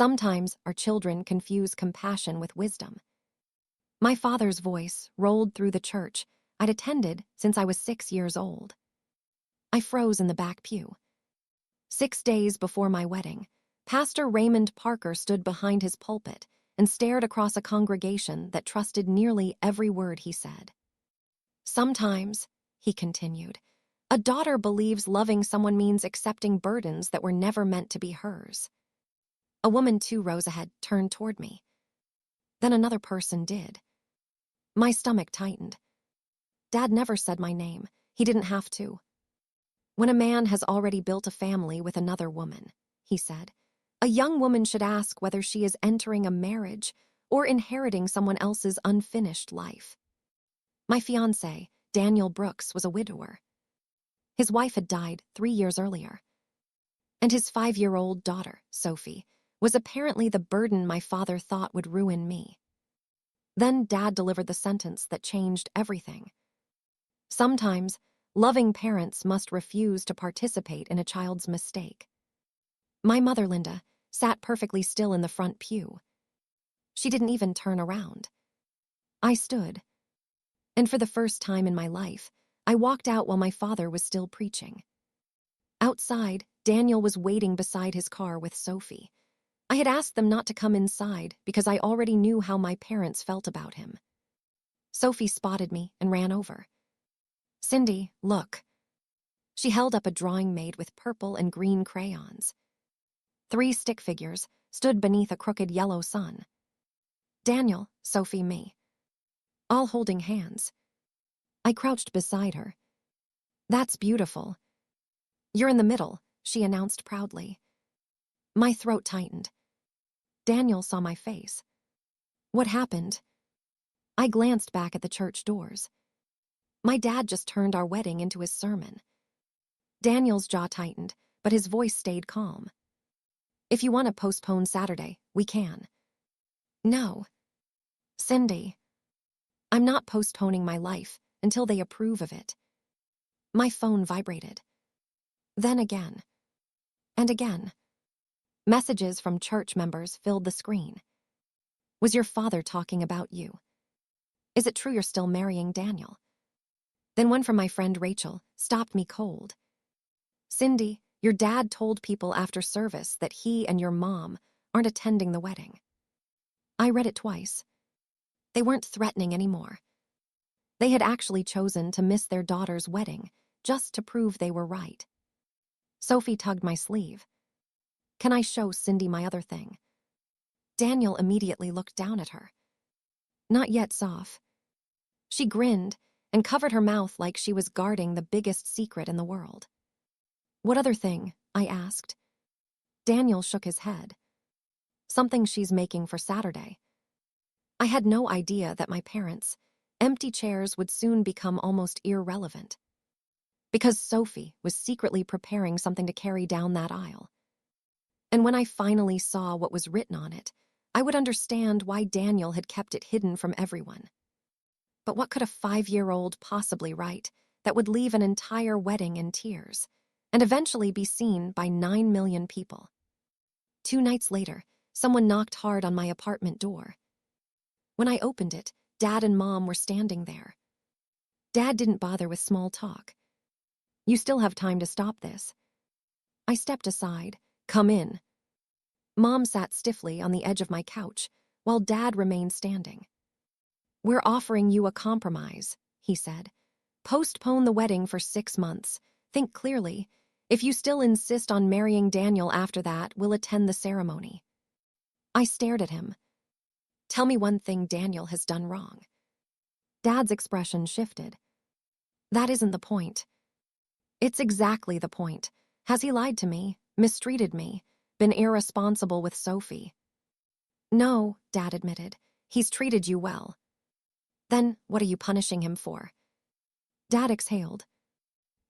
Sometimes our children confuse compassion with wisdom. My father's voice rolled through the church I'd attended since I was 6 years old. I froze in the back pew. 6 days before my wedding, Pastor Raymond Parker stood behind his pulpit and stared across a congregation that trusted nearly every word he said. Sometimes, he continued, a daughter believes loving someone means accepting burdens that were never meant to be hers. A woman 2 rows ahead turned toward me. Then another person did. My stomach tightened. Dad never said my name. He didn't have to. When a man has already built a family with another woman, he said, a young woman should ask whether she is entering a marriage or inheriting someone else's unfinished life. My fiancé, Daniel Brooks, was a widower. His wife had died 3 years earlier. And his 5-year-old daughter, Sophie, was apparently the burden my father thought would ruin me. Then Dad delivered the sentence that changed everything. Sometimes, loving parents must refuse to participate in a child's mistake. My mother, Linda, sat perfectly still in the front pew. She didn't even turn around. I stood. And for the first time in my life, I walked out while my father was still preaching. Outside, Daniel was waiting beside his car with Sophie. I had asked them not to come inside because I already knew how my parents felt about him. Sophie spotted me and ran over. Cindy, look. She held up a drawing made with purple and green crayons. 3 stick figures stood beneath a crooked yellow sun. Daniel, Sophie, me. All holding hands. I crouched beside her. That's beautiful. You're in the middle, she announced proudly. My throat tightened. Daniel saw my face. What happened? I glanced back at the church doors. My dad just turned our wedding into his sermon. Daniel's jaw tightened, but his voice stayed calm. If you want to postpone Saturday, we can. No. Cindy. I'm not postponing my life until they approve of it. My phone vibrated. Then again. And again. Messages from church members filled the screen. Was your father talking about you? Is it true you're still marrying Daniel? Then one from my friend Rachel stopped me cold. Cindy, your dad told people after service that he and your mom aren't attending the wedding. I read it twice. They weren't threatening anymore. They had actually chosen to miss their daughter's wedding just to prove they were right. Sophie tugged my sleeve. Can I show Cindy my other thing? Daniel immediately looked down at her. Not yet, Soph. She grinned and covered her mouth like she was guarding the biggest secret in the world. What other thing? I asked. Daniel shook his head. Something she's making for Saturday. I had no idea that my parents' empty chairs would soon become almost irrelevant. Because Sophie was secretly preparing something to carry down that aisle. And when I finally saw what was written on it, I would understand why Daniel had kept it hidden from everyone. But what could a 5-year-old possibly write that would leave an entire wedding in tears and eventually be seen by 9 million people? 2 nights later, someone knocked hard on my apartment door. When I opened it, Dad and Mom were standing there. Dad didn't bother with small talk. You still have time to stop this. I stepped aside. Come in. Mom sat stiffly on the edge of my couch, while Dad remained standing. We're offering you a compromise, he said. Postpone the wedding for 6 months. Think clearly. If you still insist on marrying Daniel after that, we'll attend the ceremony. I stared at him. Tell me one thing Daniel has done wrong. Dad's expression shifted. That isn't the point. It's exactly the point. Has he lied to me, mistreated me, been irresponsible with Sophie? No, Dad admitted. He's treated you well. Then what are you punishing him for? Dad exhaled.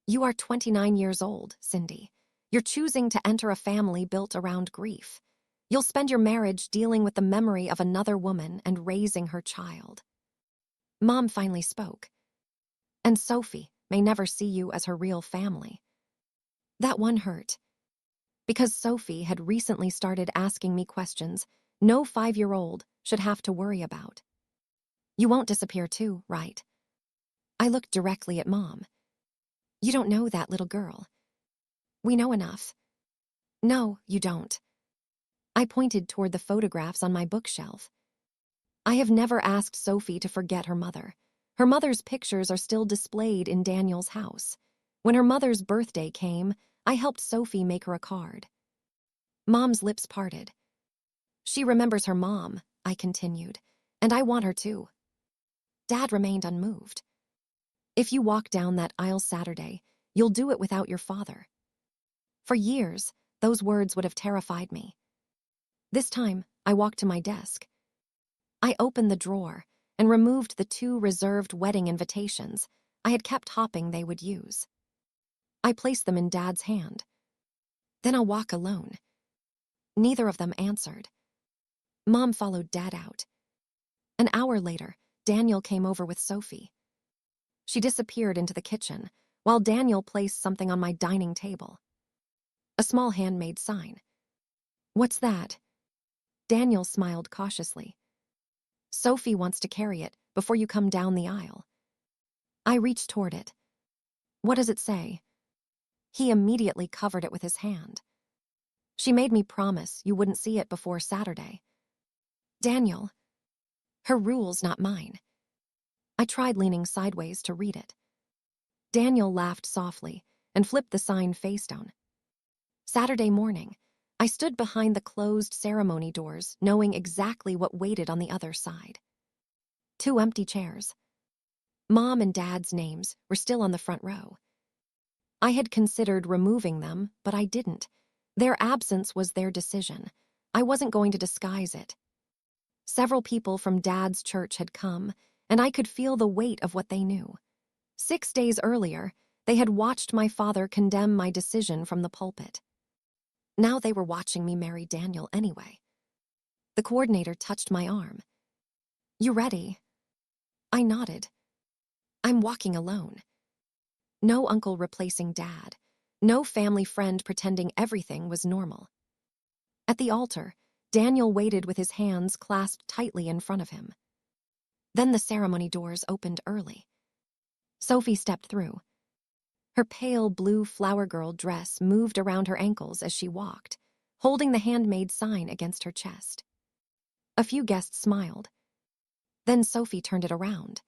You are 29 years old, Cindy. You're choosing to enter a family built around grief. You'll spend your marriage dealing with the memory of another woman and raising her child. Mom finally spoke. And Sophie may never see you as her real family. That one hurt. Because Sophie had recently started asking me questions no 5-year-old should have to worry about. You won't disappear too, right? I looked directly at Mom. You don't know that little girl. We know enough. No, you don't. I pointed toward the photographs on my bookshelf. I have never asked Sophie to forget her mother. Her mother's pictures are still displayed in Daniel's house. When her mother's birthday came, I helped Sophie make her a card. Mom's lips parted. She remembers her mom, I continued, and I want her to. Dad remained unmoved. If you walk down that aisle Saturday, you'll do it without your father. For years, those words would have terrified me. This time, I walked to my desk. I opened the drawer and removed the 2 reserved wedding invitations I had kept hoping they would use. I placed them in Dad's hand. Then I'll walk alone. Neither of them answered. Mom followed Dad out. An hour later, Daniel came over with Sophie. She disappeared into the kitchen, while Daniel placed something on my dining table. A small handmade sign. What's that? Daniel smiled cautiously. Sophie wants to carry it before you come down the aisle. I reached toward it. What does it say? He immediately covered it with his hand. She made me promise you wouldn't see it before Saturday. Daniel. Her rules, not mine. I tried leaning sideways to read it. Daniel laughed softly and flipped the sign face down. Saturday morning, I stood behind the closed ceremony doors, knowing exactly what waited on the other side. 2 empty chairs. Mom and Dad's names were still on the front row. I had considered removing them, but I didn't. Their absence was their decision. I wasn't going to disguise it. Several people from Dad's church had come, and I could feel the weight of what they knew. 6 days earlier, they had watched my father condemn my decision from the pulpit. Now they were watching me marry Daniel anyway. The coordinator touched my arm. You ready? I nodded. I'm walking alone. No uncle replacing Dad. No family friend pretending everything was normal. At the altar, Daniel waited with his hands clasped tightly in front of him. Then the ceremony doors opened early. Sophie stepped through. Her pale blue flower girl dress moved around her ankles as she walked, holding the handmade sign against her chest. A few guests smiled. Then Sophie turned it around.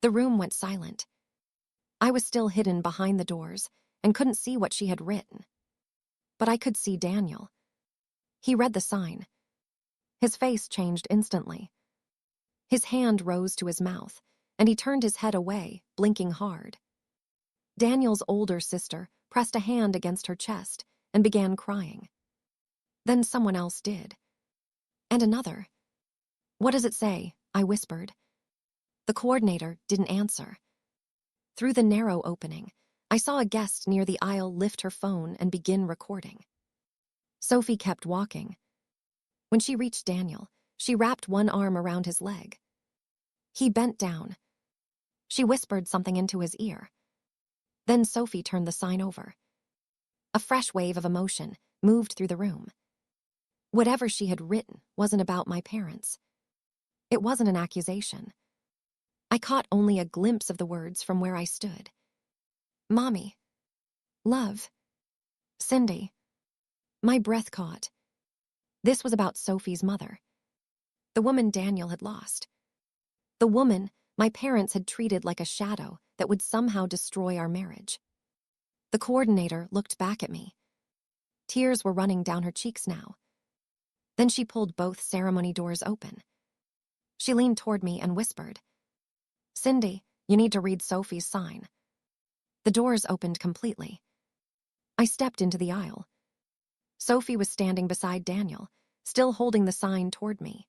The room went silent. I was still hidden behind the doors and couldn't see what she had written. But I could see Daniel. He read the sign. His face changed instantly. His hand rose to his mouth, and he turned his head away, blinking hard. Daniel's older sister pressed a hand against her chest and began crying. Then someone else did. And another. What does it say? I whispered. The coordinator didn't answer. Through the narrow opening, I saw a guest near the aisle lift her phone and begin recording. Sophie kept walking. When she reached Daniel, she wrapped one arm around his leg. He bent down. She whispered something into his ear. Then Sophie turned the sign over. A fresh wave of emotion moved through the room. Whatever she had written wasn't about my parents. It wasn't an accusation. I caught only a glimpse of the words from where I stood. Mommy. Love. Cindy. My breath caught. This was about Sophie's mother. The woman Daniel had lost. The woman my parents had treated like a shadow that would somehow destroy our marriage. The coordinator looked back at me. Tears were running down her cheeks now. Then she pulled both ceremony doors open. She leaned toward me and whispered, Cindy, you need to read Sophie's sign. The doors opened completely. I stepped into the aisle. Sophie was standing beside Daniel, still holding the sign toward me.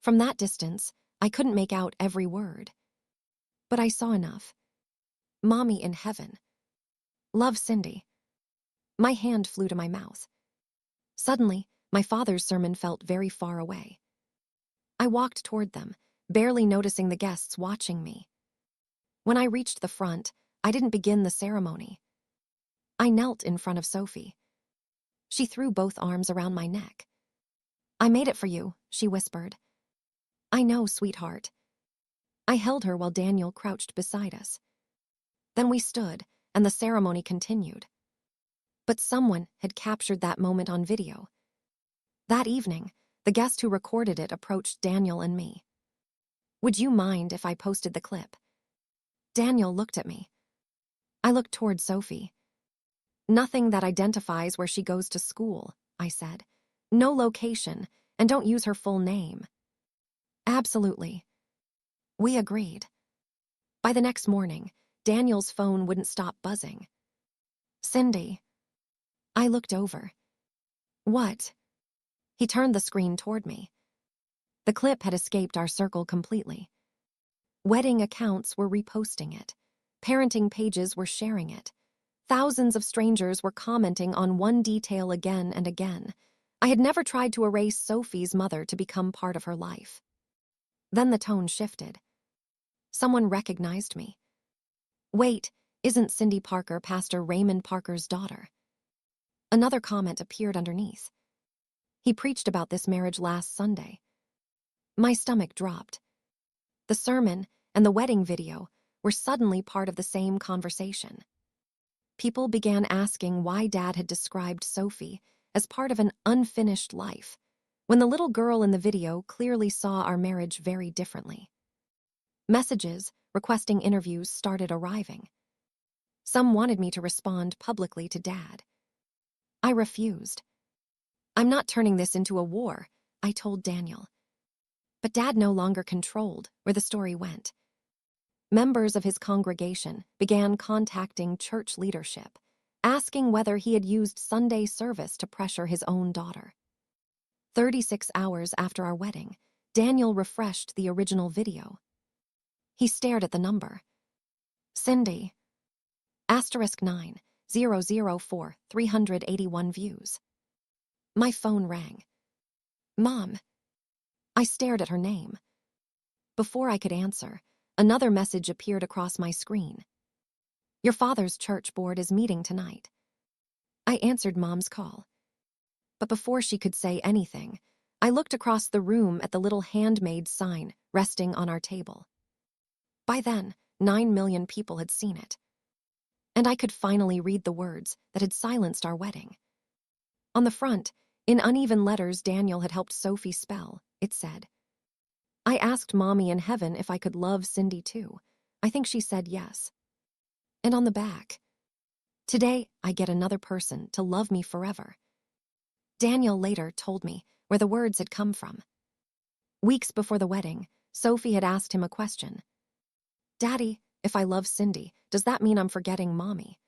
From that distance, I couldn't make out every word. But I saw enough. Mommy in heaven. Love, Cindy. My hand flew to my mouth. Suddenly, my father's sermon felt very far away. I walked toward them, barely noticing the guests watching me. When I reached the front, I didn't begin the ceremony. I knelt in front of Sophie. She threw both arms around my neck. "I made it for you," she whispered. "I know, sweetheart." I held her while Daniel crouched beside us. Then we stood, and the ceremony continued. But someone had captured that moment on video. That evening, the guest who recorded it approached Daniel and me. "Would you mind if I posted the clip?" Daniel looked at me. I looked toward Sophie. "Nothing that identifies where she goes to school," I said. "No location, and don't use her full name." "Absolutely." We agreed. By the next morning, Daniel's phone wouldn't stop buzzing. "Cindy." I looked over. "What?" He turned the screen toward me. The clip had escaped our circle completely. Wedding accounts were reposting it. Parenting pages were sharing it. Thousands of strangers were commenting on one detail again and again. I had never tried to erase Sophie's mother to become part of her life. Then the tone shifted. Someone recognized me. "Wait, isn't Cindy Parker Pastor Raymond Parker's daughter?" Another comment appeared underneath. "He preached about this marriage last Sunday." My stomach dropped. The sermon and the wedding video were suddenly part of the same conversation. People began asking why Dad had described Sophie as part of an unfinished life, when the little girl in the video clearly saw our marriage very differently. Messages requesting interviews started arriving. Some wanted me to respond publicly to Dad. I refused. "I'm not turning this into a war," I told Daniel. But Dad no longer controlled where the story went. Members of his congregation began contacting church leadership, asking whether he had used Sunday service to pressure his own daughter. 36 hours after our wedding, Daniel refreshed the original video. He stared at the number. "Cindy, *9, 004, 381 views." My phone rang. "Mom." I stared at her name. Before I could answer, another message appeared across my screen. "Your father's church board is meeting tonight." I answered Mom's call. But before she could say anything, I looked across the room at the little handmade sign resting on our table. By then, 9 million people had seen it. And I could finally read the words that had silenced our wedding. On the front, in uneven letters Daniel had helped Sophie spell, it said, "I asked Mommy in heaven if I could love Cindy too. I think she said yes." And on the back, "Today I get another person to love me forever." Daniel later told me where the words had come from. Weeks before the wedding, Sophie had asked him a question. "Daddy, if I love Cindy, does that mean I'm forgetting Mommy?"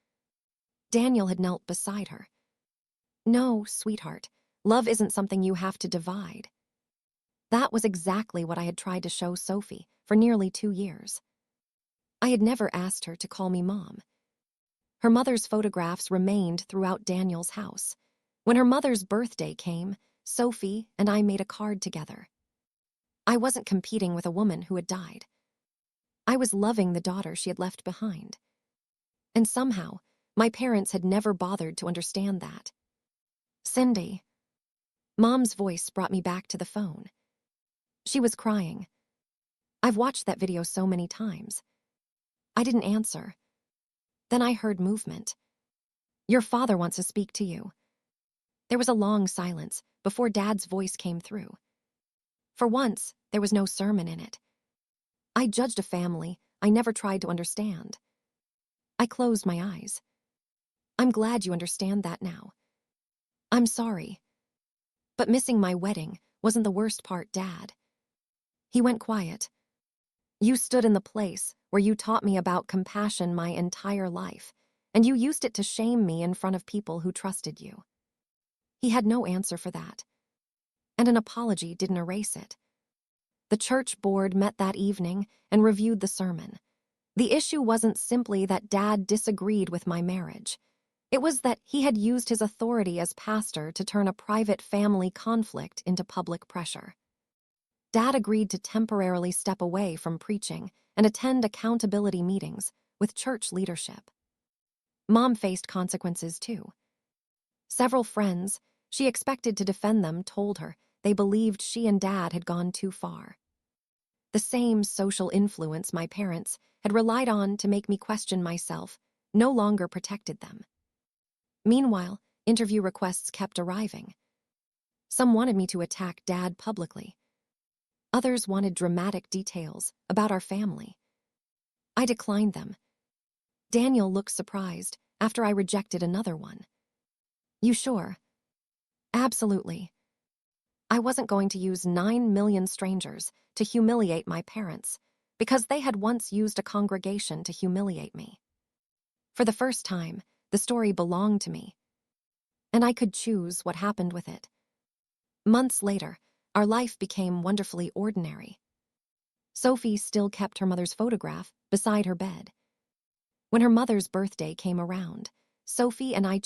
Daniel had knelt beside her. "No, sweetheart, love isn't something you have to divide." That was exactly what I had tried to show Sophie for nearly 2 years. I had never asked her to call me Mom. Her mother's photographs remained throughout Daniel's house. When her mother's birthday came, Sophie and I made a card together. I wasn't competing with a woman who had died. I was loving the daughter she had left behind. And somehow, my parents had never bothered to understand that. "Cindy." Mom's voice brought me back to the phone. She was crying. "I've watched that video so many times." I didn't answer. Then I heard movement. "Your father wants to speak to you." There was a long silence before Dad's voice came through. For once, there was no sermon in it. I judged a family I never tried to understand. I closed my eyes. "I'm glad you understand that now. I'm sorry. But missing my wedding wasn't the worst part, Dad." He went quiet. "You stood in the place where you taught me about compassion my entire life, and you used it to shame me in front of people who trusted you." He had no answer for that. And an apology didn't erase it. The church board met that evening and reviewed the sermon. The issue wasn't simply that Dad disagreed with my marriage. It was that he had used his authority as pastor to turn a private family conflict into public pressure. Dad agreed to temporarily step away from preaching and attend accountability meetings with church leadership. Mom faced consequences too. Several friends she expected to defend them told her they believed she and Dad had gone too far. The same social influence my parents had relied on to make me question myself no longer protected them. Meanwhile, interview requests kept arriving. Some wanted me to attack Dad publicly. Others wanted dramatic details about our family. I declined them. Daniel looked surprised after I rejected another one. You sure? Absolutely. I wasn't going to use 9 million strangers to humiliate my parents because they had once used a congregation to humiliate me. For the first time, the story belonged to me, and I could choose what happened with it. Months later, our life became wonderfully ordinary. Sophie still kept her mother's photograph beside her bed. When her mother's birthday came around, Sophie and I